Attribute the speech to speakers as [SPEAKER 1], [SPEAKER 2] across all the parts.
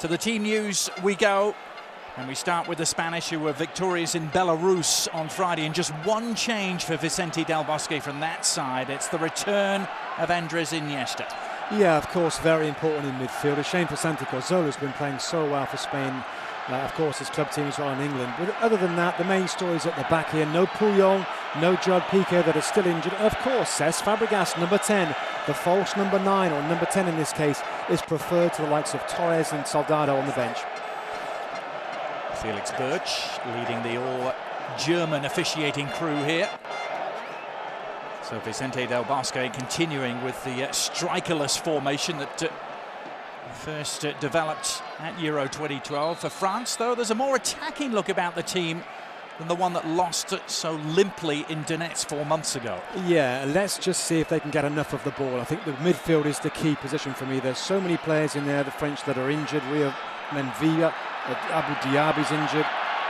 [SPEAKER 1] To the team news we go, and we start with the Spanish, who were victorious in Belarus on Friday, and just one change for Vicente Del Bosque from that side. It's the return of Andres Iniesta.
[SPEAKER 2] Yeah, of course, very important in midfield. A shame for Santi Cazorla's been playing so well for Spain. Of course, his club team as well in England. But other than that, the main story is at the back here. No Puyol, no Judd Piqué that are still injured. Of course, Cesc Fabregas, number 10, the false number 9, or number 10 in this case, is preferred to the likes of Torres and Soldado on the bench.
[SPEAKER 1] Felix Birch leading the all-German officiating crew here. So Vicente Del Bosque continuing with the strikerless formation that first developed at Euro 2012. For France, though, there's a more attacking look about the team than the one that lost so limply in Donetsk 4 months ago.
[SPEAKER 2] Yeah, let's just see if they can get enough of the ball. I think the midfield is the key position for me. There's so many players in there, the French, that are injured. Rio Menvilla, Abu Diaby's injured,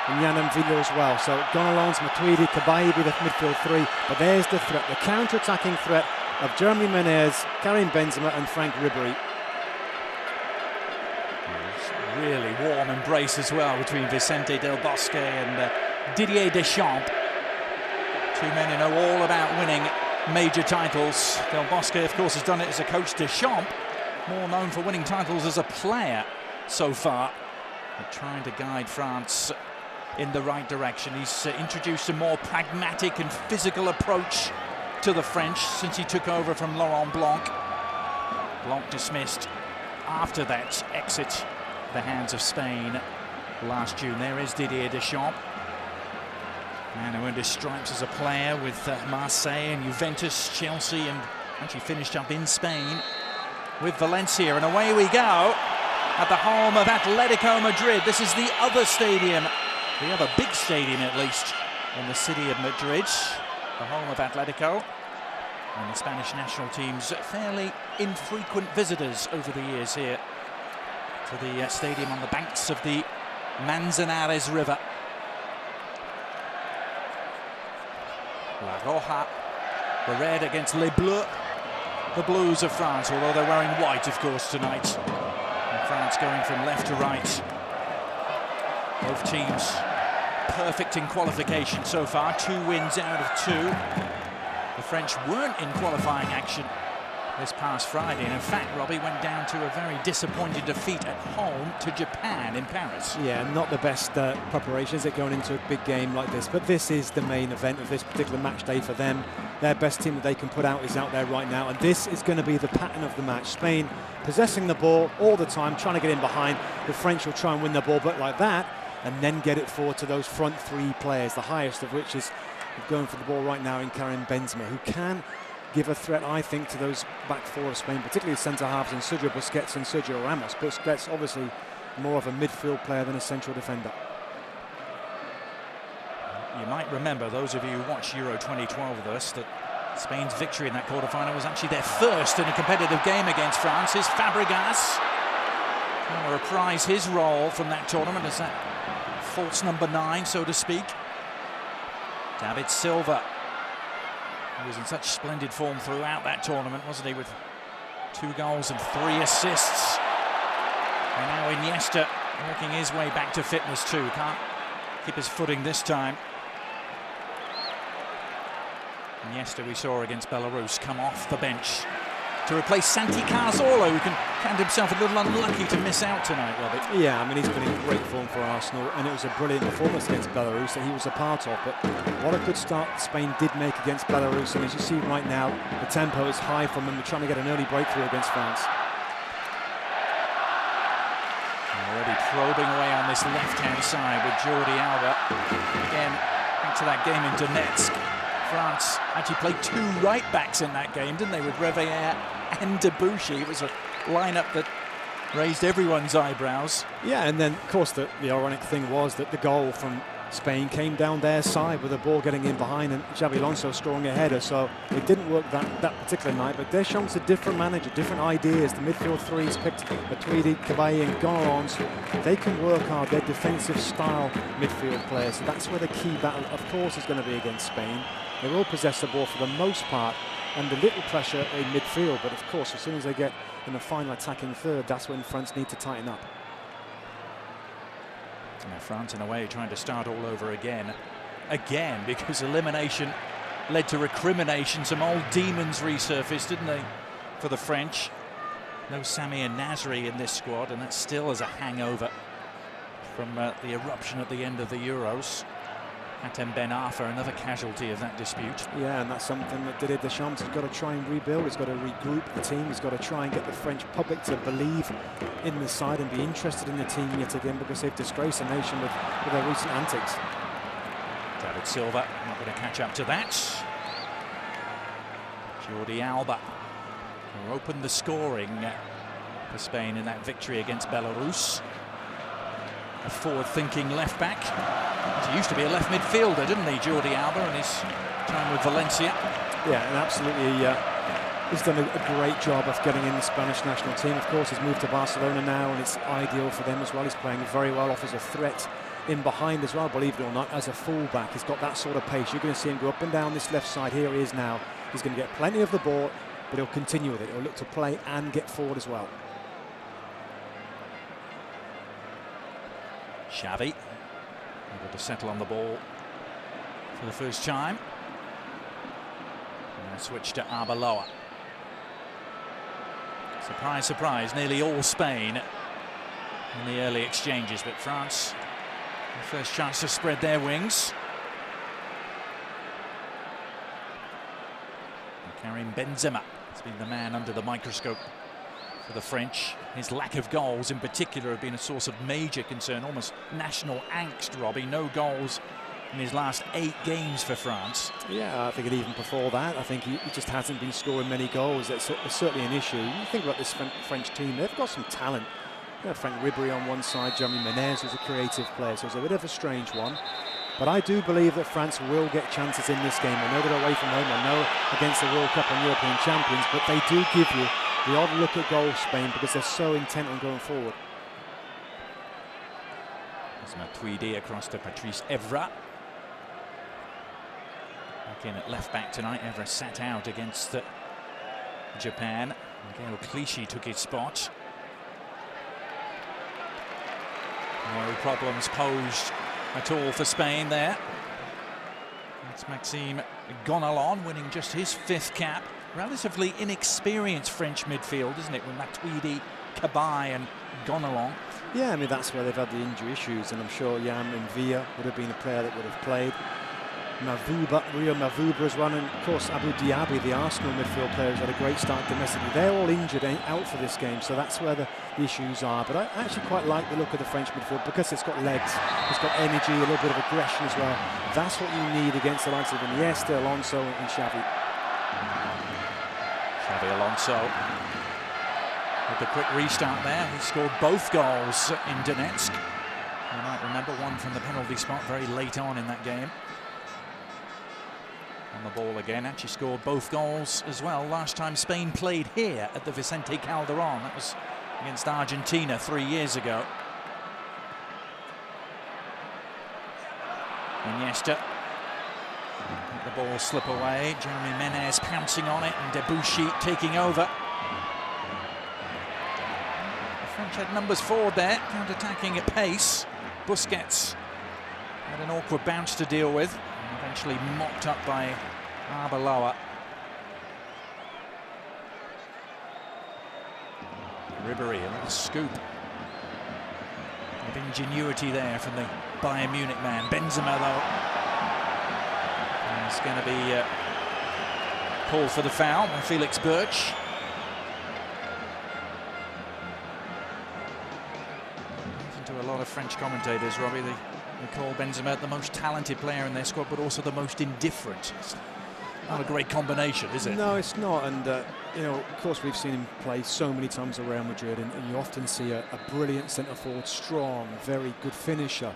[SPEAKER 2] and Yann Villa as well. So Gonalons, Matuidi, Kabay be the midfield three. But there's the threat, the counter-attacking threat of Jeremy Menez, Karim Benzema and Franck Ribéry.
[SPEAKER 1] Really warm embrace as well between Vicente Del Bosque and Didier Deschamps. Two men who know all about winning major titles. Del Bosque, of course, has done it as a coach. Deschamps, more known for winning titles as a player so far, but trying to guide France in the right direction. He's introduced a more pragmatic and physical approach to the French since he took over from Laurent Blanc. Blanc dismissed after that exit the hands of Spain last June. There is Didier Deschamps, man who earned his stripes as a player with Marseille and Juventus, Chelsea, and actually finished up in Spain with Valencia. And away we go at the home of Atletico Madrid. This is the other stadium, the other big stadium at least, in the city of Madrid, the home of Atletico. And the Spanish national team's fairly infrequent visitors over the years here to the stadium on the banks of the Manzanares River. La Roja, the red against Les Bleus, the Blues of France, although they're wearing white, of course, tonight. And France going from left to right. Both teams perfect in qualification so far, 2 wins out of 2. The French weren't in qualifying action this past Friday, and in fact, Robbie, went down to a very disappointing defeat at home to Japan in Paris.
[SPEAKER 2] Yeah, not the best preparation, is it, going into a big game like this? But this is the main event of this particular match day for them. Their best team that they can put out is out there right now, and this is going to be the pattern of the match. Spain possessing the ball all the time, trying to get in behind. The French will try and win the ball, but like that, and then get it forward to those front 3 players, the highest of which is going for the ball right now in Karim Benzema, who can give a threat, I think, to those back 4 of Spain, particularly centre halves in Sergio Busquets and Sergio Ramos. Busquets obviously more of a midfield player than a central defender.
[SPEAKER 1] You might remember, those of you who watched Euro 2012 with us, that Spain's victory in that quarter-final was actually their first in a competitive game against France. Here's Fabregas trying to reprise his role from that tournament as that false number 9, so to speak. David Silva, he was in such splendid form throughout that tournament, wasn't he, with 2 goals and 3 assists. And now Iniesta working his way back to fitness too. Can't keep his footing this time. Iniesta, we saw against Belarus, come off the bench to replace Santi Cazorla, who can find himself a little unlucky to miss out tonight, Robert.
[SPEAKER 2] Yeah, I mean, he's been in great form for Arsenal, and it was a brilliant performance against Belarus that he was a part of. But what a good start Spain did make against Belarus, and as you see right now, the tempo is high from them. They're trying to get an early breakthrough against France.
[SPEAKER 1] Already probing away on this left-hand side with Jordi Alba. Again, back to that game in Donetsk. France actually played 2 right-backs in that game, didn't they, with Réveillère and Debuchy. It was a lineup that raised everyone's eyebrows.
[SPEAKER 2] Yeah, and then, of course, the ironic thing was that the goal from Spain came down their side with the ball getting in behind and Xabi Alonso scoring a header. So it didn't work that particular night, but Deschamps a different manager, different ideas. The midfield 3's picked Matuidi, Kabay and Gonalons. They can work hard. They're defensive style midfield players. So that's where the key battle, of course, is going to be against Spain. They will possess the ball for the most part under little pressure in midfield, but of course, as soon as they get in the final attacking third, that's when France need to tighten up.
[SPEAKER 1] Now France in a way trying to start all over again, because elimination led to recrimination. Some old demons resurfaced, didn't they, for the French? No Sami and Nasri in this squad, and that still is a hangover from the eruption at the end of the Euros. Hatem Ben Arfa, another casualty of that dispute.
[SPEAKER 2] Yeah, and that's something that Didier Deschamps has got to try and rebuild. He's got to regroup the team. He's got to try and get the French public to believe in the side and be interested in the team yet again, because they've disgraced the nation with their recent antics.
[SPEAKER 1] David Silva not going to catch up to that. Jordi Alba opened the scoring for Spain in that victory against Belarus. A forward-thinking left-back. He used to be a left midfielder, didn't he, Jordi Alba, in his time with Valencia?
[SPEAKER 2] Yeah, and absolutely, he's done a great job of getting in the Spanish national team. Of course, he's moved to Barcelona now, and it's ideal for them as well. He's playing very well, offers a threat in behind as well, believe it or not, as a fullback. He's got that sort of pace. You're going to see him go up and down this left side. Here he is now. He's going to get plenty of the ball, but he'll continue with it. He'll look to play and get forward as well.
[SPEAKER 1] Xavi able to settle on the ball for the first time. And switch to Arbeloa. Surprise, surprise, nearly all Spain in the early exchanges, but France, the first chance to spread their wings. And Karim Benzema has been the man under the microscope for the French. His lack of goals in particular have been a source of major concern, almost national angst, Robbie. No goals in his last 8 games for France.
[SPEAKER 2] Yeah, I think even before that, I think he just hasn't been scoring many goals. That's certainly an issue. You think about this French team, they've got some talent. You know, Franck Ribéry on one side, Jeremy Menez, who's a creative player, so it's a bit of a strange one. But I do believe that France will get chances in this game. I know they're away from home, I know against the World Cup and European champions, but they do give you the odd look at goal, Spain, because they're so intent on going forwad.
[SPEAKER 1] There's Matuidi across to Patrice Evra. Back in at left back tonight. Evra sat out against Japan. Miguel Clichy took his spot. No problems posed at all for Spain there. It's Maxime Gonalon winning just his 5th cap. Relatively inexperienced French midfield, isn't it, with Matuidi, Cabaye and Gonalon?
[SPEAKER 2] Yeah, I mean, that's where they've had the injury issues, and I'm sure Yam Mvia would have been a player that would have played. Rio Mavuba as well, and of course Abou Diaby, the Arsenal midfield player, has had a great start domestically. They're all injured, out for this game, so that's where the issues are. But I actually quite like the look of the French midfield because it's got legs, it's got energy, a little bit of aggression as well. That's what you need against the likes of Iniesta, Alonso and Xavi.
[SPEAKER 1] Xabi Alonso with the quick restart there. He scored both goals in Donetsk. You might remember one from the penalty spot very late on in that game. On the ball again, actually scored both goals as well last time Spain played here at the Vicente Calderón. That was against Argentina 3 years ago. Iniesta. Let the ball slip away. Jeremy Menez pouncing on it and Debuchy taking over. The French had numbers forward there, counter-attacking at pace. Busquets had an awkward bounce to deal with. Eventually mopped up by Arbeloa. Ribéry, a little scoop. With ingenuity there from the Bayern Munich man. Benzema, though, is going to be called for the foul by Felix Birch. Listen to a lot of French commentators, Robbie. They call Benzema the most talented player in their squad, but also the most indifferent. It's not a great combination, is it?
[SPEAKER 2] No, it's not. And, you know, of course, we've seen him play so many times at Real Madrid, and you often see a brilliant centre-forward, strong, very good finisher.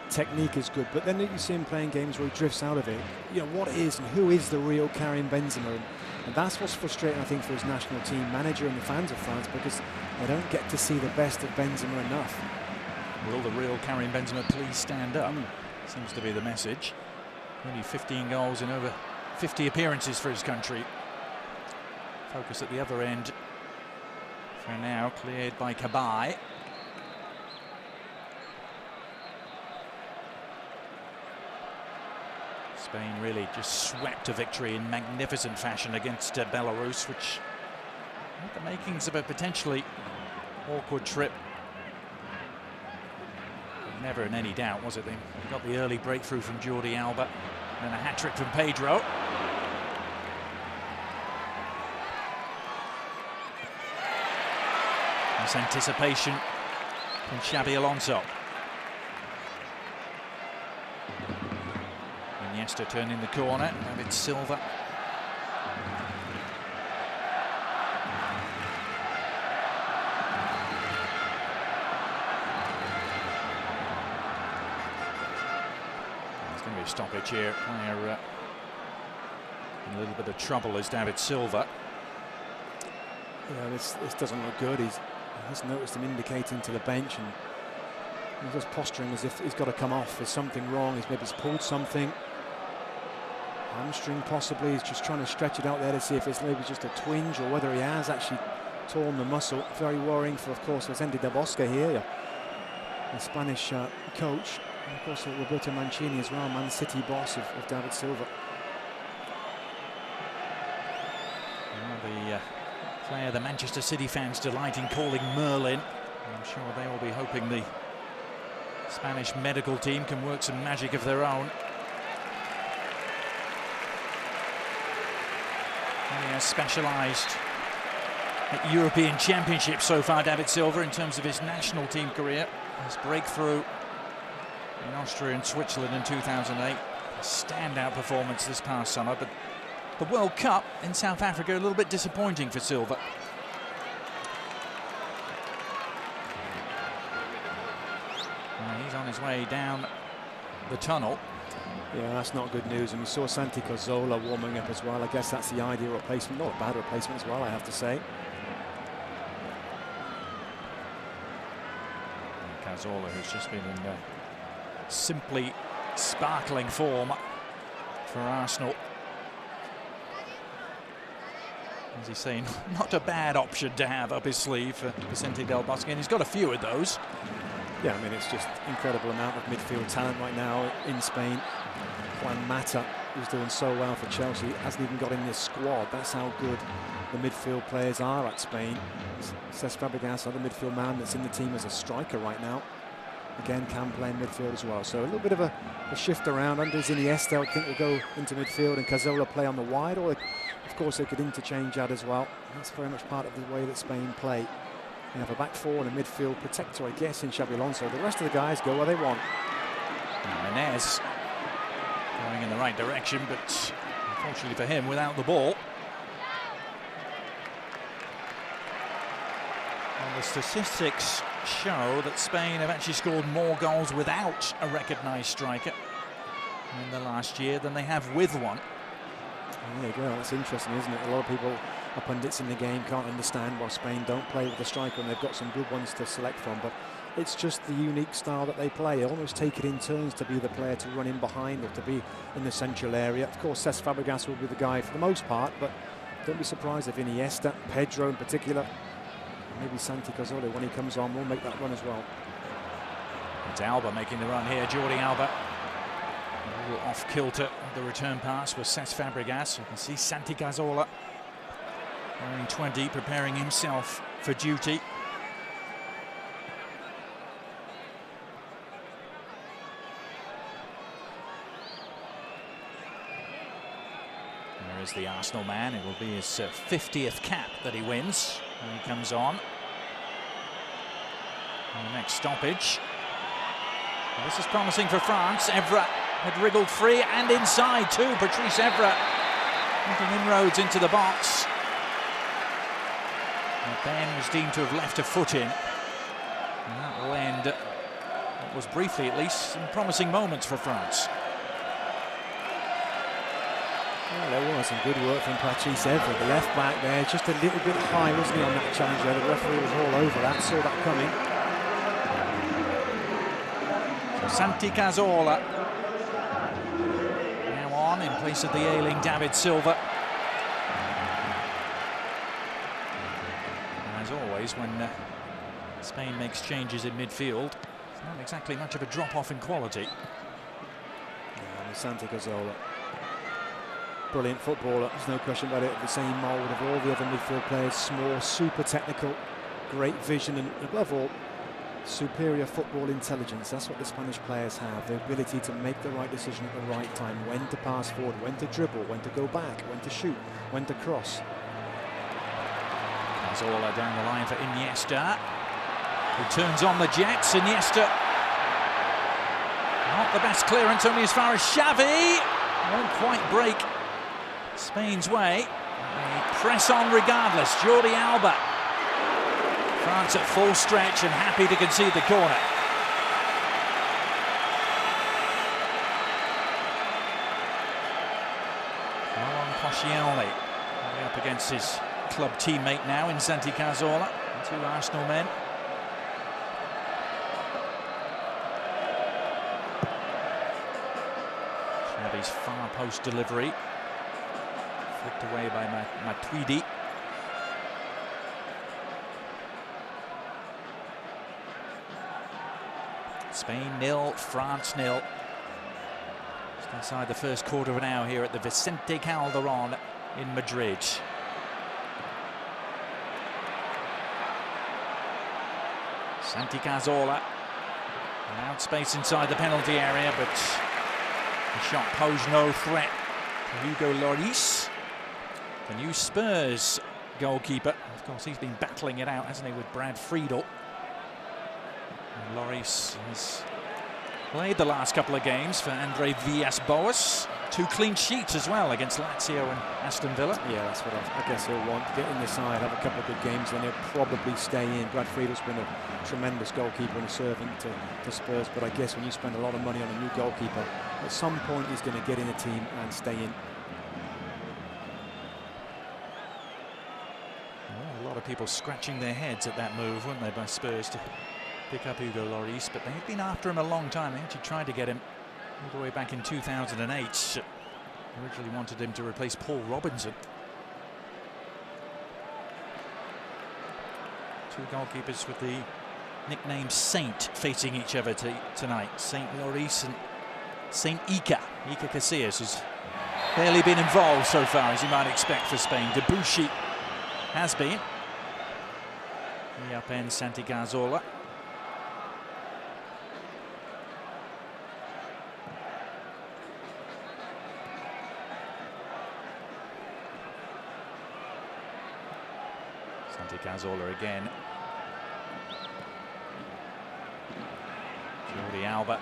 [SPEAKER 2] Technique is good, but then you see him playing games where he drifts out of it. You know, what is and who is the real Karim Benzema? And that's what's frustrating, I think, for his national team manager and the fans of France, because they don't get to see the best of Benzema enough.
[SPEAKER 1] Will the real Karim Benzema please stand up? Seems to be the message. Only 15 goals in over 50 appearances for his country. Focus at the other end for now, cleared by Cabaye. Spain really just swept a victory in magnificent fashion against Belarus, which had the makings of a potentially awkward trip. Never in any doubt, was it? They got the early breakthrough from Jordi Alba, and a hat-trick from Pedro. This anticipation from Xabi Alonso. Iniesta turning the corner, David Silva. There's going to be a stoppage here. Player in a little bit of trouble is David Silva.
[SPEAKER 2] Yeah, this doesn't look good. He has noticed him indicating to the bench, and he's just posturing as if he's got to come off. There's something wrong. He's pulled something. Hamstring possibly. He's just trying to stretch it out there to see if it's maybe just a twinge or whether he has actually torn the muscle. Very worrying for, of course, Vicente Del Bosque here, the Spanish coach. And of course, Roberto Mancini as well, Man City boss of David Silva.
[SPEAKER 1] The player the Manchester City fans delight in calling Merlin. I'm sure they will be hoping the Spanish medical team can work some magic of their own. He has specialised at European Championships so far, David Silva, in terms of his national team career. His breakthrough in Austria and Switzerland in 2008. A standout performance this past summer, but the World Cup in South Africa a little bit disappointing for Silva. He's on his way down the tunnel.
[SPEAKER 2] Yeah, that's not good news. And we saw Santi Cazorla warming up as well. I guess that's the ideal replacement. Not a bad replacement as well, I have to say.
[SPEAKER 1] Cazorla, who's just been in simply sparkling form for Arsenal. As he's saying, not a bad option to have up his sleeve for Vicente Del Bosque, and he's got a few of those.
[SPEAKER 2] Yeah, I mean, it's just incredible amount of midfield talent right now in Spain. Juan Mata, who's doing so well for Chelsea, hasn't even got in this squad. That's how good the midfield players are at Spain. Cesc Fabregas, another midfield man that's in the team as a striker right now. Again, can play in midfield as well. So a little bit of a shift around. Andres Iniesta, I think, will go into midfield and Cazorla play on the wide, or of course they could interchange that as well. That's very much part of the way that Spain play. They have a back four and a midfield protector, I guess, in Xabi Alonso. The rest of the guys go where they want.
[SPEAKER 1] Menez going in the right direction, but unfortunately for him, without the ball. Well, the statistics show that Spain have actually scored more goals without a recognised striker in the last year than they have with one.
[SPEAKER 2] There you go, that's interesting, isn't it? A lot of people, pundits in the game, can't understand why Spain don't play with the striker, and they've got some good ones to select from, but it's just the unique style that they play. They almost take it in turns to be the player to run in behind or to be in the central area. Of course, Cesc Fabregas will be the guy for the most part, but don't be surprised if Iniesta, Pedro in particular, maybe Santi Cazorla, when he comes on, will make that run as well.
[SPEAKER 1] It's Alba making the run here, Jordi Alba. A little off kilter, the return pass was Cesc Fabregas. You can see Santi Cazorla wearing 20, preparing himself for duty. There is the Arsenal man. It will be his 50th cap that he wins when he comes on. And the next stoppage. Well, this is promising for France. Evra had wriggled free and inside too. Patrice Evra making inroads into the box. Ben was deemed to have left a foot in. And that will end what was briefly, at least, some promising moments for France.
[SPEAKER 2] Well, there was some good work from Patrice Evra, the left back there, just a little bit high, wasn't he, on that challenge there? The referee was all over that, saw that coming.
[SPEAKER 1] So Santi Cazorla now on in place of the ailing David Silva. And as always, when Spain makes changes in midfield, it's not exactly much of a drop-off in quality.
[SPEAKER 2] Yeah, Santi Cazorla. brilliant footballer, there's no question about it. The same mould of all the other midfield players, small, super technical, great vision, and above all, superior football intelligence. That's what the Spanish players have, the ability to make the right decision at the right time, when to pass forward, when to dribble, when to go back, when to shoot, when to cross.
[SPEAKER 1] Cazorla down the line for Iniesta, who turns on the jets. Iniesta, not the best clearance, only as far as Xavi. Won't quite break Spain's way. They press on regardless. Jordi Alba. France at full stretch and happy to concede the corner. Laurent Koscielny up against his club teammate now in Santi Cazorla. Two Arsenal men. Xavi's far post delivery. Flicked away by Matuidi. Spain 0, France 0. Just inside the first quarter of an hour here at the Vicente Calderón in Madrid. Santi Cazorla. Allowed space inside the penalty area, but the shot posed no threat to Hugo Lloris, the new Spurs goalkeeper. Of course, he's been battling it out, hasn't he, with Brad Friedel. And Lloris has played the last couple of games for Andre Villas-Boas. 2 clean sheets as well against Lazio and Aston Villa.
[SPEAKER 2] Yeah, that's what I guess he'll want. Get in the side, have a couple of good games, then he'll probably stay in. Brad Friedel's been a tremendous goalkeeper and a servant to Spurs, but I guess when you spend a lot of money on a new goalkeeper, at some point he's going to get in the team and stay in.
[SPEAKER 1] Well, a lot of people scratching their heads at that move, weren't they, by Spurs to pick up Hugo Lloris, but they've been after him a long time. They actually tried to get him all the way back in 2008. Originally wanted him to replace Paul Robinson. 2 goalkeepers with the nickname Saint facing each other tonight. Saint Lloris and Saint Iker Casillas, who's barely been involved so far, as you might expect for Spain. Debuchy has been. He upends Santi Cazorla. Santi Cazorla again. Jordi Alba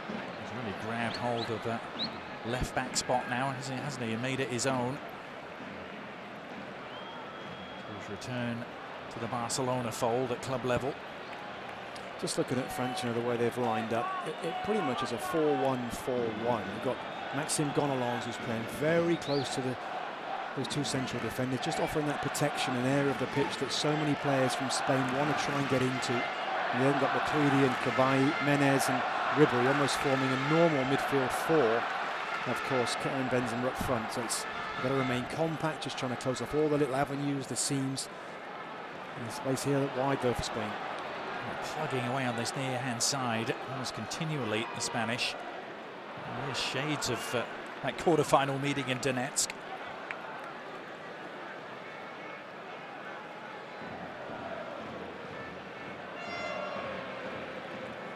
[SPEAKER 1] has really grabbed hold of that left back spot now, hasn't he? And made it his own. His return to the Barcelona fold at club level.
[SPEAKER 2] Just looking at France, you know, the way they've lined up, it pretty much is a 4-1-4-1. You've got Maxime Gonalons, who's playing very close to those 2 central defenders, just offering that protection, an area of the pitch that so many players from Spain want to try and get into. And you then got Matuidi and Cabaye, Menez and Ribéry almost forming a normal midfield 4. And of course, Karim Benzema up front, so it's got to remain compact, just trying to close off all the little avenues, the seams. And space here wide though for Spain.
[SPEAKER 1] Plugging away on this near-hand side, almost continually, the Spanish. And there's shades of that quarter-final meeting in Donetsk.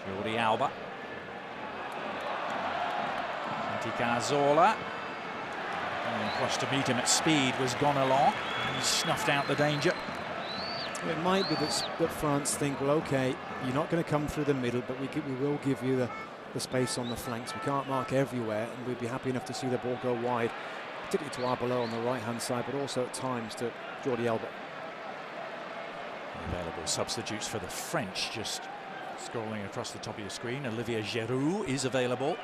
[SPEAKER 1] Jordi Alba. Santi Cazorla. And across to meet him at speed was Gonalons. He snuffed out the danger.
[SPEAKER 2] It might be that France think, well, okay, you're not going to come through the middle, but we will give you the space on the flanks. We can't mark everywhere, and we'd be happy enough to see the ball go wide, particularly to Arbeloa on the right-hand side, but also at times to Jordi Alba.
[SPEAKER 1] Available substitutes for the French, just scrolling across the top of your screen. Olivier Giroud is available.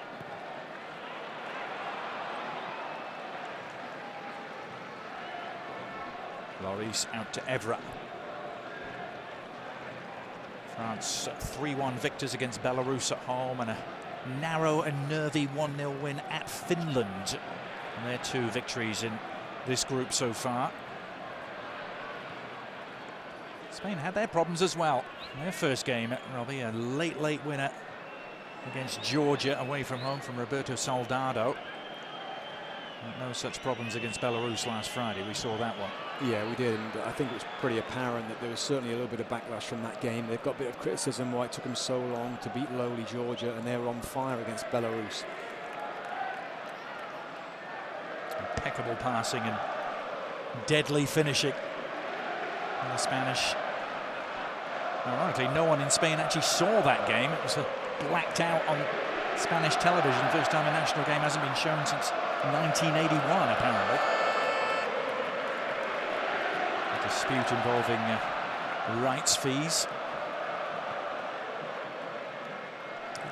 [SPEAKER 1] Lloris out to Evra. France 3-1 victors against Belarus at home, and a narrow and nervy 1-0 win at Finland. And they're 2 victories in this group so far. Spain had their problems as well. In their first game, Robbie, a late winner against Georgia away from home from Roberto Soldado. No such problems against Belarus last Friday. We saw that one.
[SPEAKER 2] Yeah, we did, and I think it was pretty apparent that there was certainly a little bit of backlash from that game. They've got a bit of criticism why it took them so long to beat lowly Georgia, and they were on fire against Belarus.
[SPEAKER 1] Impeccable passing and deadly finishing. And the Spanish, ironically, no one in Spain actually saw that game. It was blacked out on Spanish television. First time a national game hasn't been shown since 1981, apparently. A dispute involving rights fees.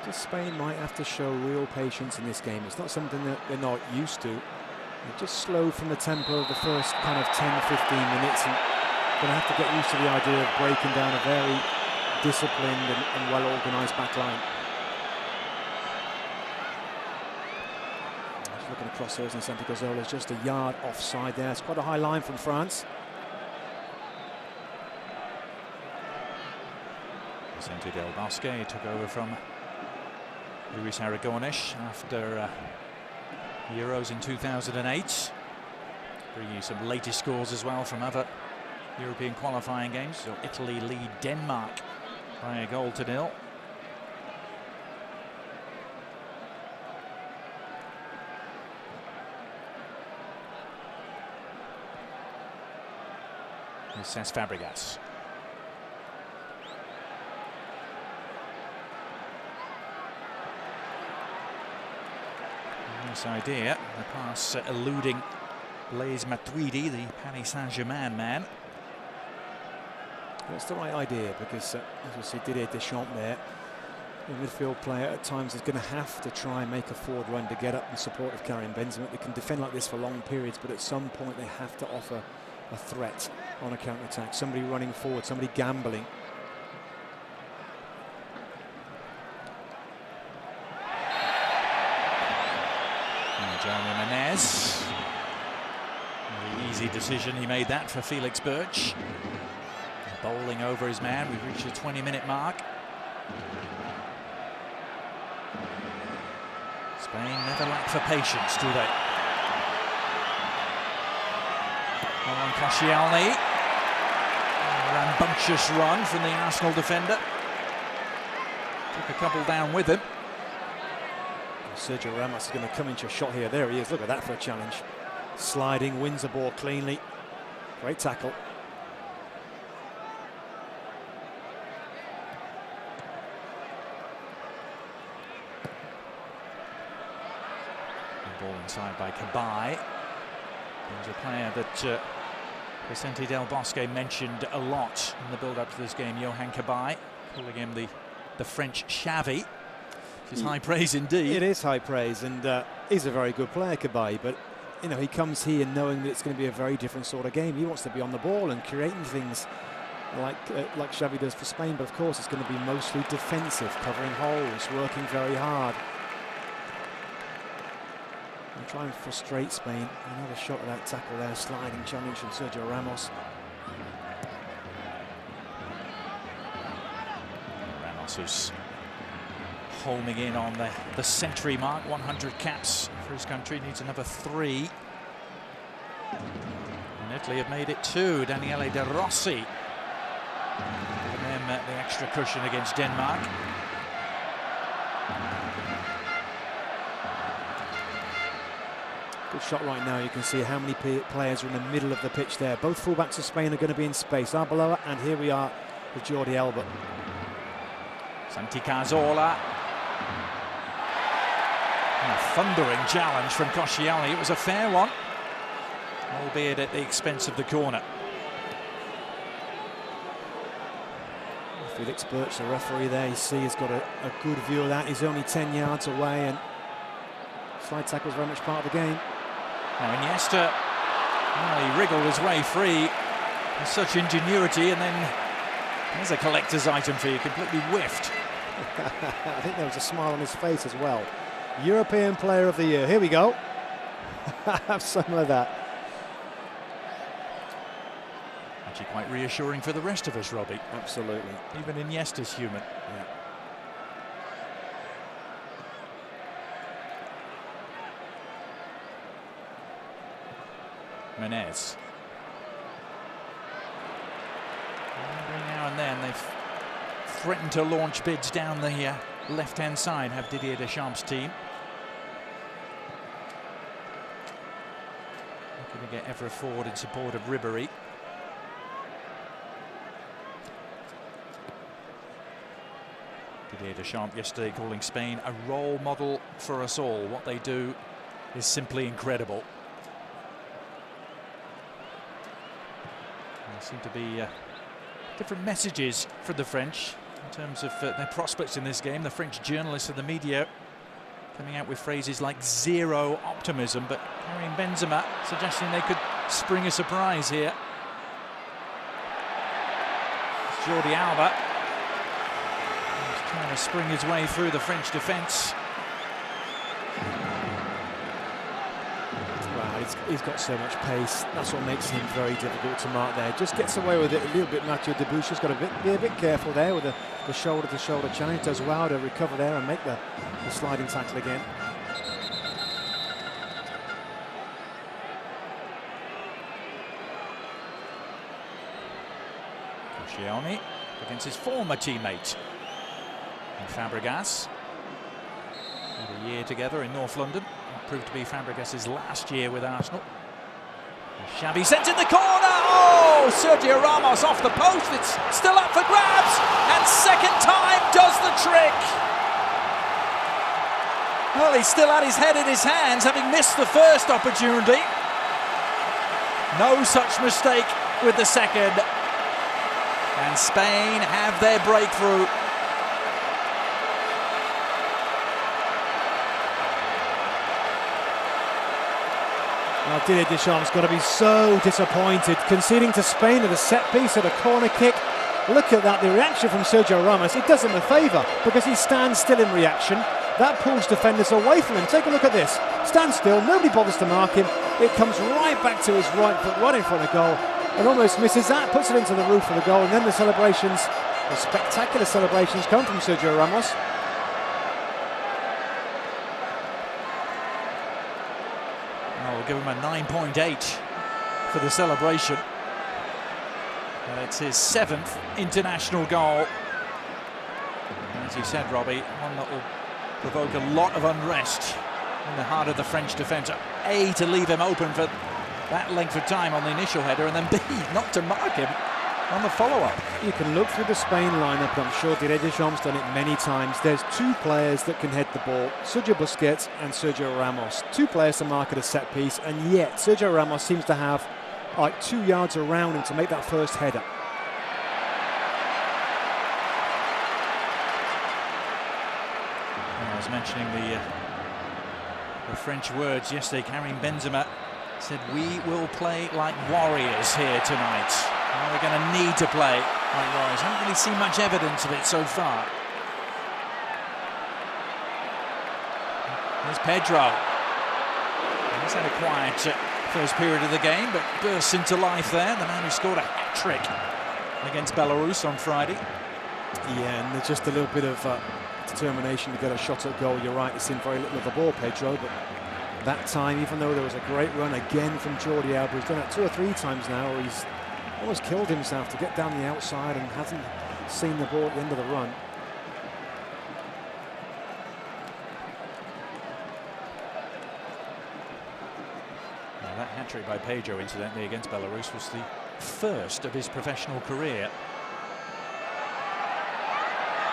[SPEAKER 2] Just Spain might have to show real patience in this game. It's not something that they're not used to. They're just slow from the tempo of the first kind of 10-15 minutes, and going to have to get used to the idea of breaking down a very disciplined and well-organised back line. Just looking across here, and Santi Cazorla is just a yard offside there. It's quite a high line from France.
[SPEAKER 1] Vicente Del Bosque took over from Luis Aragonés after Euros in 2008. Bringing you some latest scores as well from other European qualifying games. So Italy lead Denmark by a 1-0. Here's Cesc Fabregas. Nice idea. The pass eluding Blaise Matuidi, the Paris Saint-Germain man.
[SPEAKER 2] That's the right idea, because as we see, Didier Deschamps there, the midfield player at times is going to have to try and make a forward run to get up in support of Karim Benzema. They can defend like this for long periods, but at some point they have to offer a threat on a counter-attack. Somebody running forward, somebody gambling.
[SPEAKER 1] Jeremy Menez. Very easy decision, he made that for Felix Birch. Bowling over his man. We've reached the 20-minute mark. Spain never lack for patience, do they? On Koscielny. Rambunctious run from the Arsenal defender. Took a couple down with him.
[SPEAKER 2] Sergio Ramos is going to come into a shot here. There he is. Look at that for a challenge. Sliding, wins the ball cleanly. Great tackle.
[SPEAKER 1] The ball inside by Cabaye. He's a player that Vicente Del Bosque mentioned a lot in the build-up to this game. Yohan Cabaye, calling him the French Xavi. Which is high praise indeed.
[SPEAKER 2] It is high praise, and he's a very good player, Cabaye, but you know, he comes here knowing that it's going to be a very different sort of game. He wants to be on the ball and creating things like Xavi does for Spain, but of course it's going to be mostly defensive, covering holes, working very hard. And try and frustrate Spain. Another shot at that tackle there, sliding challenge from Sergio Ramos.
[SPEAKER 1] Ramos is homing in on the century mark, 100 caps for his country, needs another 3. And Italy have made it 2. Daniele De Rossi giving them the extra cushion against Denmark.
[SPEAKER 2] Good shot right now. You can see how many players are in the middle of the pitch there. Both fullbacks of Spain are going to be in space. Arbeloa, and here we are with Jordi Alba.
[SPEAKER 1] Santi Cazorla. A thundering challenge from Koscielny. It was a fair one, albeit at the expense of the corner.
[SPEAKER 2] Felix Birch, the referee there, you see, has got a good view of that. He's only 10 yards away, and slide tackle is very much part of the game.
[SPEAKER 1] Now Iniesta, well, he wriggled his way free with such ingenuity, and then there's a collector's item for you, completely whiffed.
[SPEAKER 2] I think there was a smile on his face as well. European Player of the Year. Here we go. Have some of that.
[SPEAKER 1] Actually quite reassuring for the rest of us, Robbie.
[SPEAKER 2] Absolutely.
[SPEAKER 1] Even Iniesta's human.
[SPEAKER 2] Yeah.
[SPEAKER 1] Menez. Every now and then they've threatened to launch bids down the left-hand side, have Didier Deschamps' team. Looking to get ever forward in support of Ribéry. Didier Deschamps yesterday calling Spain a role model for us all. What they do is simply incredible. There seem to be different messages for the French in terms of their prospects in this game. The French journalists and the media coming out with phrases like zero optimism, but Karim Benzema suggesting they could spring a surprise here. It's Jordi Alba. He's trying to spring his way through the French defence.
[SPEAKER 2] He's got so much pace. That's what makes him very difficult to mark there. Just gets away with it a little bit. Mathieu Debuchy's got to be a bit careful there with the shoulder-to-shoulder challenge. Does well to recover there and make the sliding tackle again.
[SPEAKER 1] Koscielny against his former teammate in Fabregas. Had a year together in North London. Proved to be Fabregas' last year with Arsenal. Xavi sent in the corner. Oh, Sergio Ramos off the post. It's still up for grabs, and second time does the trick. Well, he still had his head in his hands, having missed the first opportunity. No such mistake with the second, and Spain have their breakthrough.
[SPEAKER 2] Well, Didier Deschamps got to be so disappointed, conceding to Spain at a set piece at a corner kick. Look at that, the reaction from Sergio Ramos. It does him a favour because he stands still in reaction. That pulls defenders away from him. Take a look at this. Stands still, nobody bothers to mark him. It comes right back to his right foot, right in front of goal, and almost misses that, puts it into the roof of the goal, and then the celebrations, the spectacular celebrations come from Sergio Ramos.
[SPEAKER 1] We'll give him a 9.8 for the celebration. It's his 7th international goal. And as you said, Robbie, one that will provoke a lot of unrest in the heart of the French defence. A, to leave him open for that length of time on the initial header, and then B, not to mark him on the follow-up.
[SPEAKER 2] You can look through the Spain lineup. I'm sure Didier Deschamps done it many times. There's two players that can head the ball, Sergio Busquets and Sergio Ramos. Two players to mark at a set piece, and yet Sergio Ramos seems to have like 2 yards around him to make that first header.
[SPEAKER 1] I was mentioning the French words yesterday. Karim Benzema said, "We will play like warriors here tonight." Well, we're going to need to play like warriors. I haven't really seen much evidence of it so far. There's Pedro. He's had a quiet first period of the game, but bursts into life there. The man who scored a hat-trick against Belarus on Friday.
[SPEAKER 2] Yeah, and there's just a little bit of determination to get a shot at goal. You're right, it's in very little of the ball, Pedro, but that time, even though there was a great run again from Jordi Alba, he's done it 2 or 3 times now, where he's almost killed himself to get down the outside and hasn't seen the ball at the end of the run.
[SPEAKER 1] Now, that hat-trick by Pedro, incidentally, against Belarus was the first of his professional career.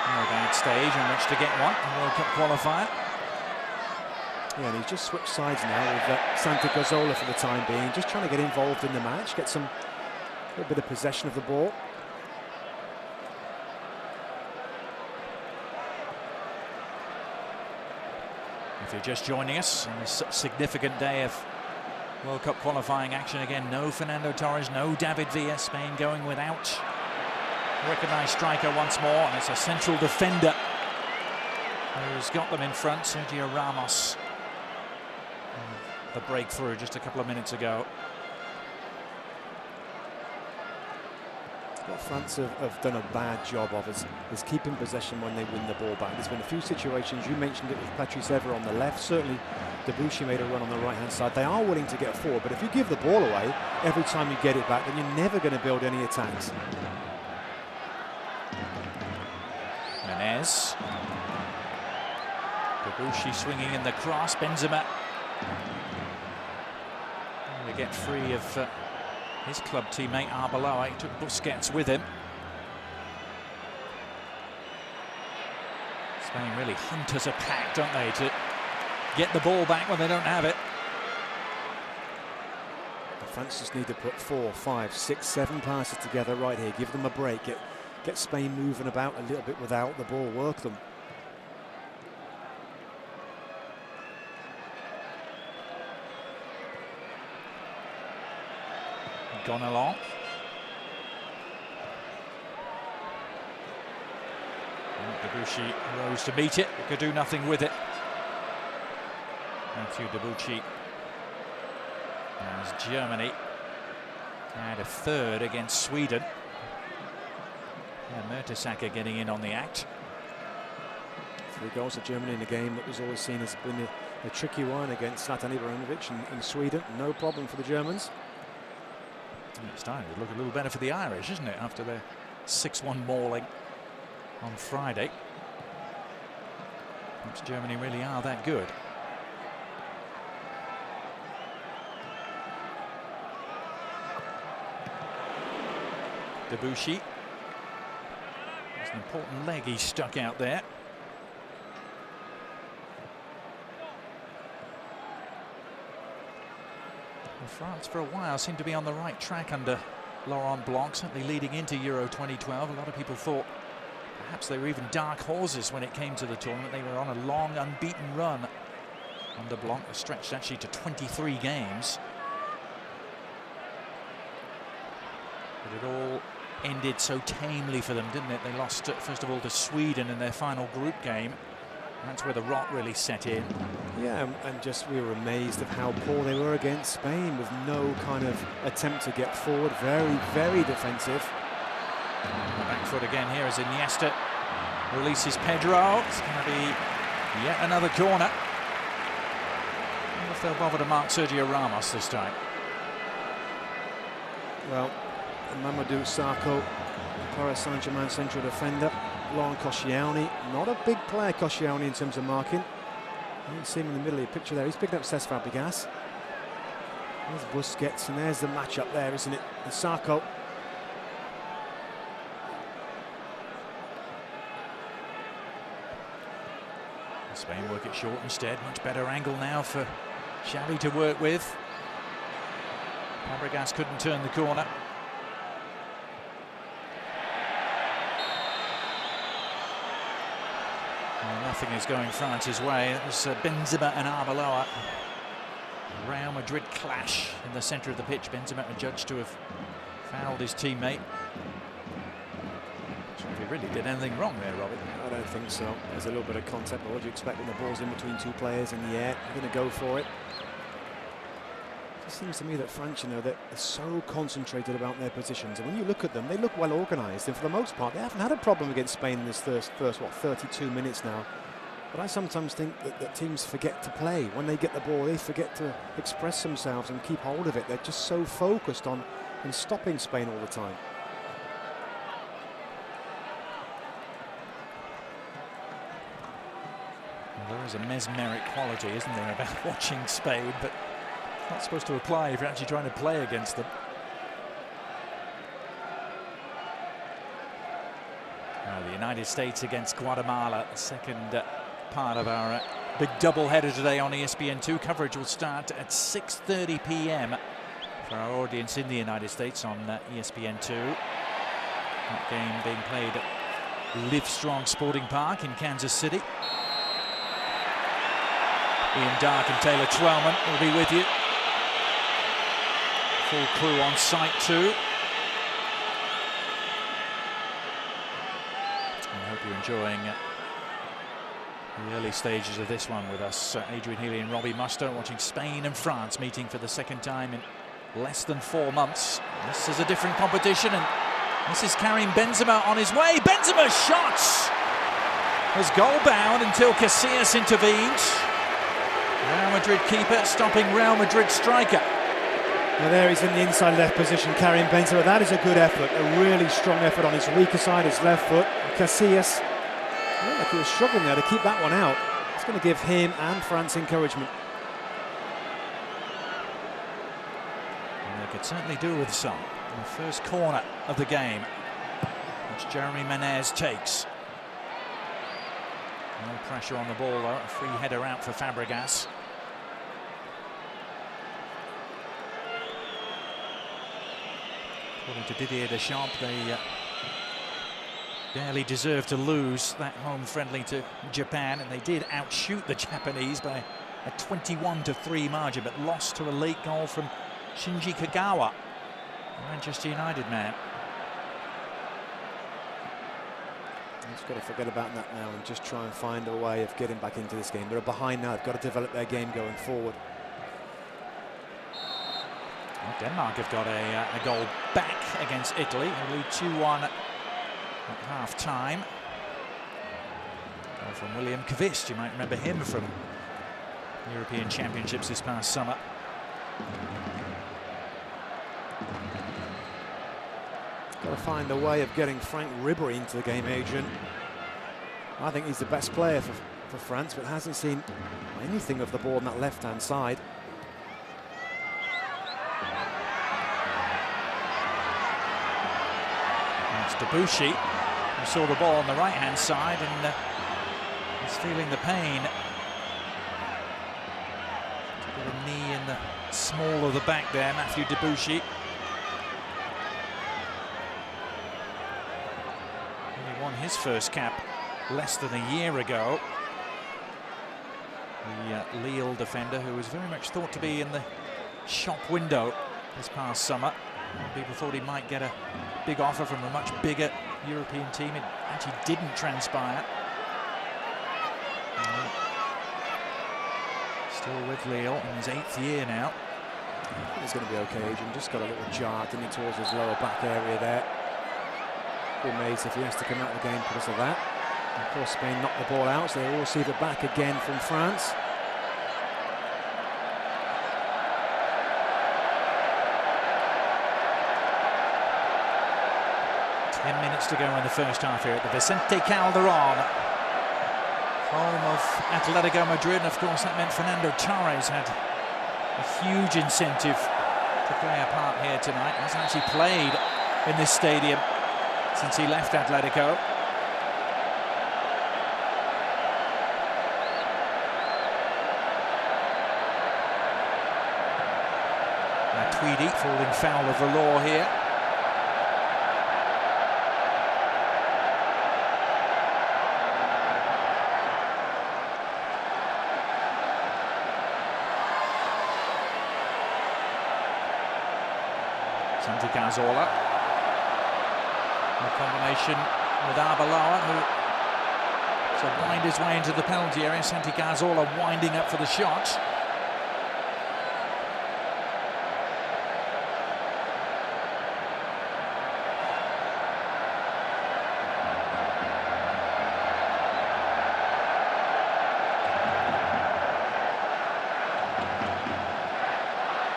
[SPEAKER 1] No bad stage on which to get one, a World Cup qualifier.
[SPEAKER 2] Yeah, and he's just switched sides now with Santi Cazorla for the time being, just trying to get involved in the match, get some a little bit of possession of the ball.
[SPEAKER 1] If you're just joining us on this significant day of World Cup qualifying action again, no Fernando Torres, no David Villa. Spain going without a recognised striker once more, and it's a central defender who's got them in front, Sergio Ramos. The breakthrough just a couple of minutes ago.
[SPEAKER 2] what France have done a bad job of is keeping possession when they win the ball back. There's been a few situations, you mentioned it with Patrice Evra on the left, certainly Debuchy made a run on the right hand side. They are willing to get forward, but if you give the ball away every time you get it back, then you're never going to build any attacks.
[SPEAKER 1] Menez. Debuchy swinging in the cross. Benzema. To get free of his club teammate Arbeloa. He took Busquets with him. Spain really hunt as a pack, don't they, to get the ball back when they don't have it.
[SPEAKER 2] The France just need to put 4, 5, 6, 7 passes together right here. Give them a break. Get Spain moving about a little bit without the ball. Work them.
[SPEAKER 1] Gone along. Debuchy rose to meet it, could do nothing with it. Mathieu Debuchy, as Germany had a third against Sweden. Mertesacker getting in on the act.
[SPEAKER 2] 3 goals for Germany in a game that was always seen as being a tricky one against Zlatan Ibrahimovic in Sweden. No problem for the Germans.
[SPEAKER 1] It's starting to look a little better for the Irish, isn't it, after their 6-1 mauling on Friday. Perhaps Germany really are that good. Debuchy. It's an important leg he stuck out there. France for a while seemed to be on the right track under Laurent Blanc, certainly leading into Euro 2012. A lot of people thought perhaps they were even dark horses when it came to the tournament. They were on a long unbeaten run under Blanc, stretched actually to 23 games. But it all ended so tamely for them, didn't it? They lost first of all to Sweden in their final group game. That's where the rot really set in.
[SPEAKER 2] Yeah, and just we were amazed at how poor they were against Spain, with no kind of attempt to get forward. Very, very defensive.
[SPEAKER 1] The back foot again here as Iniesta releases Pedro. It's going to be yet another corner. I wonder if they'll bother to mark Sergio Ramos this time.
[SPEAKER 2] Well, Mamadou Sakho, Paris Saint-Germain central defender. Laurent Koscielny, not a big player, Koscielny, in terms of marking. You can see him in the middle of the picture there. He's picking up Cesc Fabregas. There's Busquets, and there's the match up there, isn't it? And Sakho.
[SPEAKER 1] Spain work it short instead. Much better angle now for Xavi to work with. Fabregas couldn't turn the corner. Nothing is going France's way. It was Benzema and Arbeloa. Real Madrid clash in the centre of the pitch. Benzema adjudged to have fouled his teammate. So if he really did anything wrong there, Robert?
[SPEAKER 2] I don't think so. There's a little bit of contact, but what do you expect when the ball's in between 2 players in the air? They're going to go for it. It just seems to me that France, you know, they're so concentrated about their positions, and when you look at them, they look well organised, and for the most part, they haven't had a problem against Spain in this first 32 minutes now. But I sometimes think that teams forget to play. When they get the ball, they forget to express themselves and keep hold of it. They're just so focused on stopping Spain all the time.
[SPEAKER 1] Well, there is a mesmeric quality, isn't there, about watching Spain, but it's not supposed to apply if you're actually trying to play against them. Now, the United States against Guatemala, the second part of our big double-header today on ESPN2. Coverage will start at 6:30 p.m. for our audience in the United States on ESPN2. That game being played at Livestrong Sporting Park in Kansas City. Ian Darke and Taylor Twellman will be with you. Full crew on site too. I hope you're enjoying the early stages of this one with us. Adrian Healy and Robbie Mustoe watching Spain and France meeting for the second time in less than 4 months. This is a different competition, and This is Karim Benzema on his way. Benzema's shot was goal bound until Casillas intervened. Real Madrid keeper stopping Real Madrid striker.
[SPEAKER 2] Well, there he's in the inside left position, Karim Benzema. That is a good effort, a really strong effort on his weaker side, his left foot. Casillas, like he was struggling there to keep that one out. It's going to give him and France encouragement.
[SPEAKER 1] And they could certainly do with some. The first corner of the game, which Jeremy Menez takes. No pressure on the ball though, a free header out for Fabregas. According to Didier Deschamps, they barely deserved to lose that home friendly to Japan, and they did outshoot the Japanese by a 21-3 margin, but lost to a late goal from Shinji Kagawa, Manchester United man.
[SPEAKER 2] Just got to forget about that now and just try and find a way of getting back into this game. They're behind now, they've got to develop their game going forward.
[SPEAKER 1] Well, Denmark have got a goal back against Italy. They lead 2-1 at half-time. Goal from William Kvist, you might remember him from European Championships this past summer.
[SPEAKER 2] Got to find a way of getting Frank Ribéry into the game, Adrian. I think he's the best player for France, but hasn't seen anything of the ball on that left-hand side.
[SPEAKER 1] It's Debuchy who saw the ball on the right-hand side and is feeling the pain. Got a knee in the small of the back there, Matthew Debuchy. He won his first cap less than a year ago. The Lille defender, who was very much thought to be in the shop window this past summer. People thought he might get a big offer from a much bigger European team. It actually didn't transpire. Still with Lille in his 8th year now.
[SPEAKER 2] He's going to be okay, Adrian. Just got a little jar, didn't he, towards his lower back area there. Be amazed if he has to come out of the game because of that. And of course, Spain knocked the ball out, so they will receive it back again from France.
[SPEAKER 1] Minutes to go in the first half here at the Vicente Calderón, home of Atletico Madrid, and of course that meant Fernando Torres had a huge incentive to play a part here tonight. He hasn't actually played in this stadium since he left Atletico. Now Tweedy falling foul of the law here. Santi Cazorla, a combination with Arbeloa, who to wind his way into the penalty area. Santi Cazorla winding up for the shot.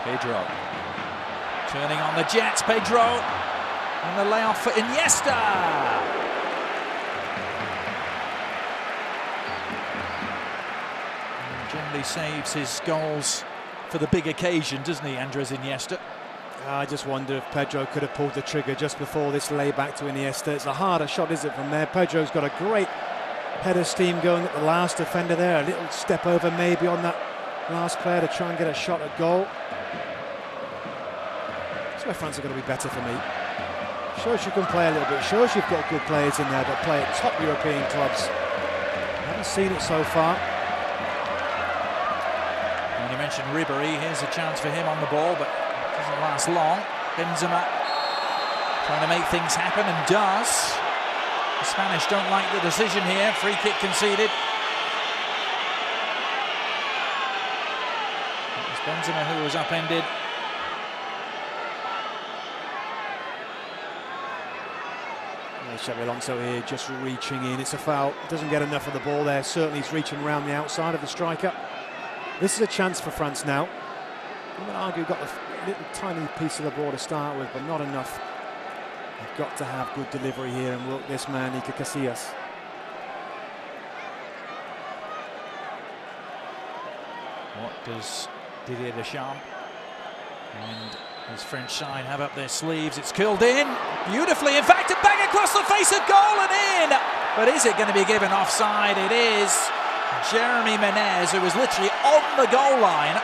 [SPEAKER 1] Pedro. Turning on the Jets, Pedro, and the layoff for Iniesta. And generally saves his goals for the big occasion, doesn't he, Andres Iniesta?
[SPEAKER 2] I just wonder if Pedro could have pulled the trigger just before this layback to Iniesta. It's a harder shot, is it, from there? Pedro's got a great head of steam going at the last defender there. A little step over maybe on that last player to try and get a shot at goal. Where France are going to be better for me. Shows you can play a little bit, shows you've got good players in there that play at top European clubs. I haven't seen it so far.
[SPEAKER 1] And you mentioned Ribéry, here's a chance for him on the ball, but it doesn't last long. Benzema trying to make things happen, and does. The Spanish don't like the decision here, free kick conceded. It was Benzema who was upended.
[SPEAKER 2] Xabi Alonso here just reaching in. It's a foul. Doesn't get enough of the ball there. Certainly he's reaching around the outside of the striker. This is a chance for France now. I'm going to argue got a little tiny piece of the ball to start with, but not enough. You've got to have good delivery here and work this man, Iker Casillas.
[SPEAKER 1] What does Didier Deschamps and his French side have up their sleeves? It's curled in beautifully. In fact, a bang across the face of goal and in. But is it going to be given offside? It is. Jeremy Menez, who was literally on the goal line.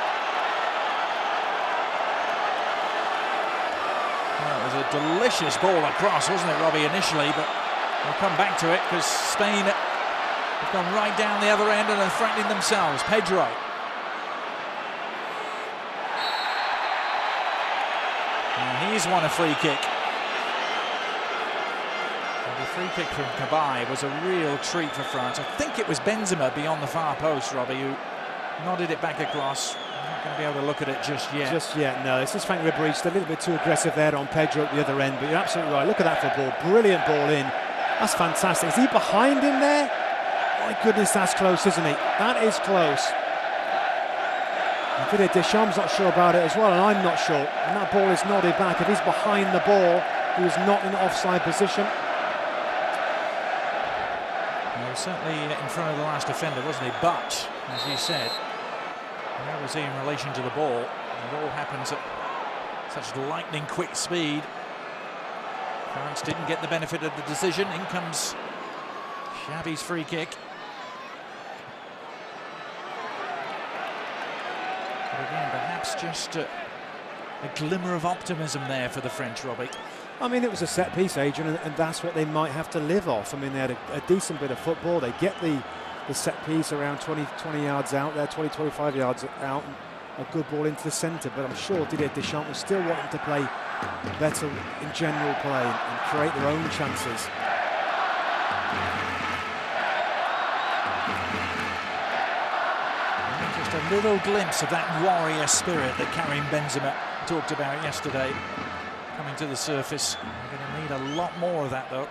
[SPEAKER 1] Well, it was a delicious ball across, wasn't it, Robbie, initially? But we'll come back to it because Spain have gone right down the other end and are threatening themselves. Pedro. He's won a free kick. And the free kick from Cabaye was a real treat for France. I think it was Benzema beyond the far post, Robbie, who nodded it back across. I'm not going to be able to look at it just yet.
[SPEAKER 2] Just yet, no. This is Frank Ribéry, just a little bit too aggressive there on Pedro at the other end, but you're absolutely right. Look at that football. Brilliant ball in. That's fantastic. Is he behind him there? My goodness, that's close, isn't he? That is close. Didier Deschamps not sure about it as well, and I'm not sure. And that ball is nodded back. If he's behind the ball, he was not in offside position.
[SPEAKER 1] He was certainly in front of the last defender, wasn't he? But, as you said, where was he in relation to the ball? It all happens at such lightning quick speed. France didn't get the benefit of the decision. In comes Xavi's free kick. But again, perhaps just a glimmer of optimism there for the French, Robbie.
[SPEAKER 2] I mean, it was a set piece, Adrian, and that's what they might have to live off. I mean, they had a decent bit of football. They get the set piece around 20 yards out there, 25 yards out, and a good ball into the centre. But I'm sure Didier Deschamps was still wanting to play better in general play and create their own chances.
[SPEAKER 1] Just a little glimpse of that warrior spirit that Karim Benzema talked about yesterday coming to the surface. We're going to need a lot more of that, though.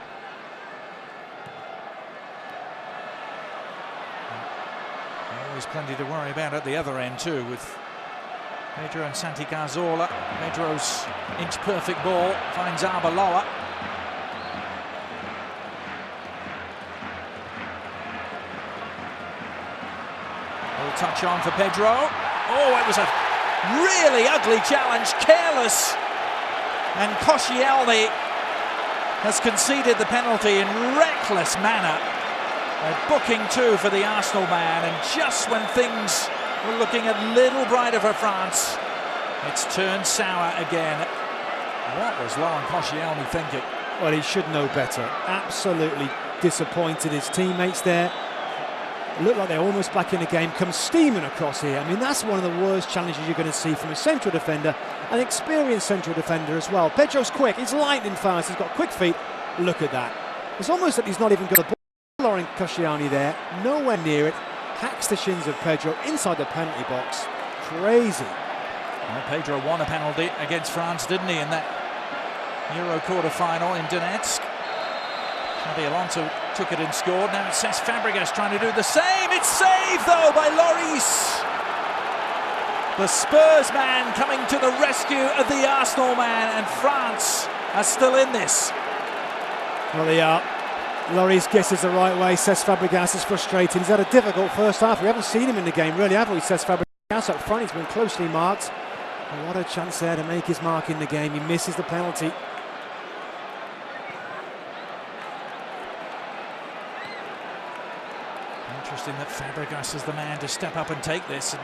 [SPEAKER 1] Always plenty to worry about at the other end too, with Pedro and Santi Cazorla. Pedro's inch-perfect ball finds Arbeloa. Little touch on for Pedro. Oh, it was a really ugly challenge, careless. And Koscielny has conceded the penalty in reckless manner. A booking too for the Arsenal man, and just when things were looking a little brighter for France, it's turned sour again. What was Laurent Koscielny thinking?
[SPEAKER 2] Well, he should know better. Absolutely disappointed his teammates there. Look like they're almost back in the game, come steaming across here. I mean, that's one of the worst challenges you're going to see from a central defender, an experienced central defender as well. Pedro's quick, he's lightning fast, he's got quick feet. Look at that. It's almost that he's not even got a ball. Laurent Koscielny there, nowhere near it, hacks the shins of Pedro inside the penalty box. Crazy.
[SPEAKER 1] Well, Pedro won a penalty against France, didn't he, in that Euro quarter-final in Donetsk. Xabi Alonso took it and scored. Now it's Cesc Fabregas trying to do the same. It's saved, though, by Lloris. The Spurs man coming to the rescue of the Arsenal man, and France are still in this.
[SPEAKER 2] Well, they are. Lloris guesses the right way. Cesc Fabregas is frustrated. He's had a difficult first half. We haven't seen him in the game, really, have we? Cesc Fabregas up front. He's been closely marked. And what a chance there to make his mark in the game. He misses the penalty.
[SPEAKER 1] Interesting that Fabregas is the man to step up and take this. And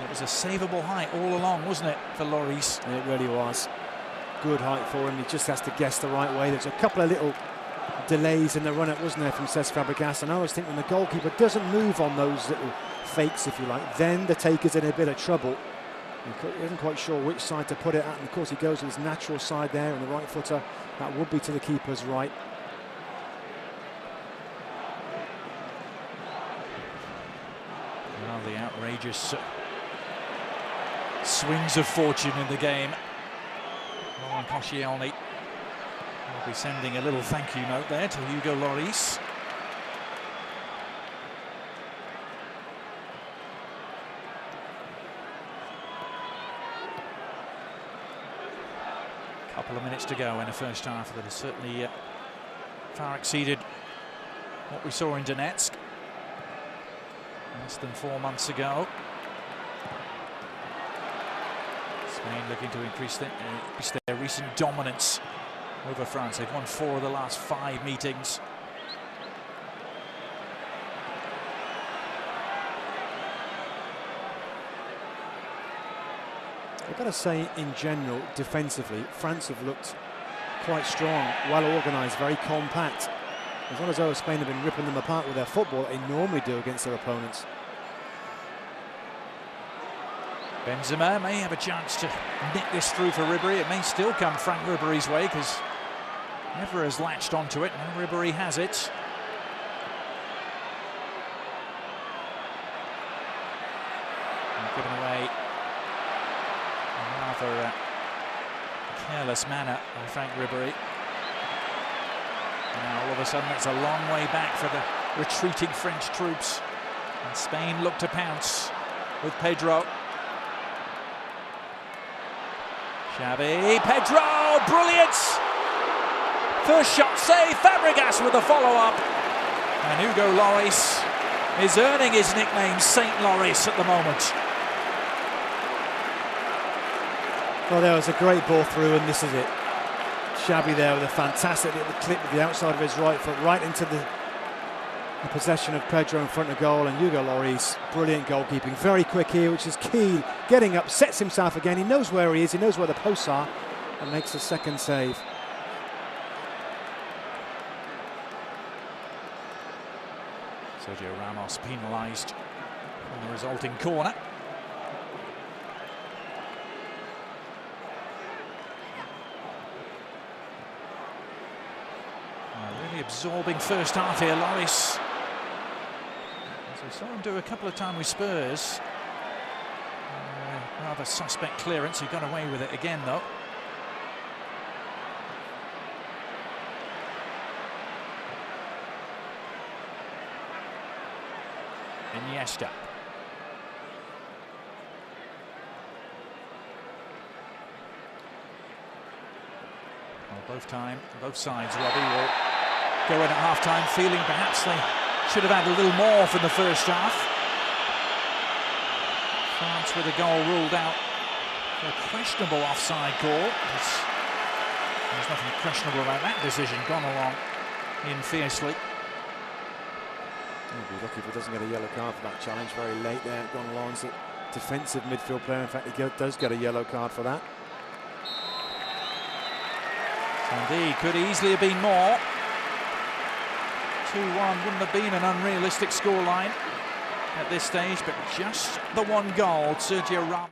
[SPEAKER 1] it was a savable height all along, wasn't it, for Lloris?
[SPEAKER 2] It really was. Good height for him. He just has to guess the right way. There's a couple of little delays in the run-up, wasn't there, from Cesc Fabregas? And I always think when the goalkeeper doesn't move on those little fakes, if you like, then the taker's in a bit of trouble. He isn't quite sure which side to put it at, and of course he goes with his natural side there, and the right footer, that would be to the keeper's right.
[SPEAKER 1] Well, the outrageous swings of fortune in the game. Laurent Koscielny We'll be sending a little thank you note there to Hugo Lloris. Couple of minutes to go in the first half that has certainly far exceeded what we saw in Donetsk less than 4 months ago. Spain looking to increase their recent dominance over France. They've won 4 of the last 5 meetings.
[SPEAKER 2] I've got to say, in general, defensively, France have looked quite strong, well organised, very compact. As well as though Spain have been ripping them apart with their football they normally do against their opponents.
[SPEAKER 1] Benzema may have a chance to nick this through for Ribéry. It may still come Frank Ribéry's way because Evra has latched onto it. Now Ribéry has it. And given away in a rather careless manner by Frank Ribéry. Now all of a sudden it's a long way back for the retreating French troops. And Spain look to pounce with Pedro. Xavi, Pedro, brilliant! First shot save, Fabregas with a follow-up. And Hugo Lloris is earning his nickname Saint Lloris at the moment.
[SPEAKER 2] Well, there was a great ball through, and this is it. Xavi there with a fantastic little clip with the outside of his right foot right into the possession of Pedro in front of goal, and Hugo Lloris, brilliant goalkeeping, very quick here, which is key. Getting up, sets himself again, he knows where he is, he knows where the posts are, and makes the second save.
[SPEAKER 1] Sergio Ramos penalised on the resulting corner. Really absorbing first half here, Lloris. As we saw him do a couple of times with Spurs. Rather suspect clearance, he got away with it again though. Iniesta. Well, both sides, Robbie, will go in at half-time feeling perhaps they should have had a little more from the first half. France with a goal ruled out for a questionable offside call. There's nothing questionable about that decision, gone along in fiercely.
[SPEAKER 2] He'll be lucky if he doesn't get a yellow card for that challenge. Very late there, gone along as a defensive midfield player. In fact, he does get a yellow card for that.
[SPEAKER 1] Indeed, could easily have been more. 2-1 wouldn't have been an unrealistic scoreline at this stage, but just the one goal, Sergio Ramos.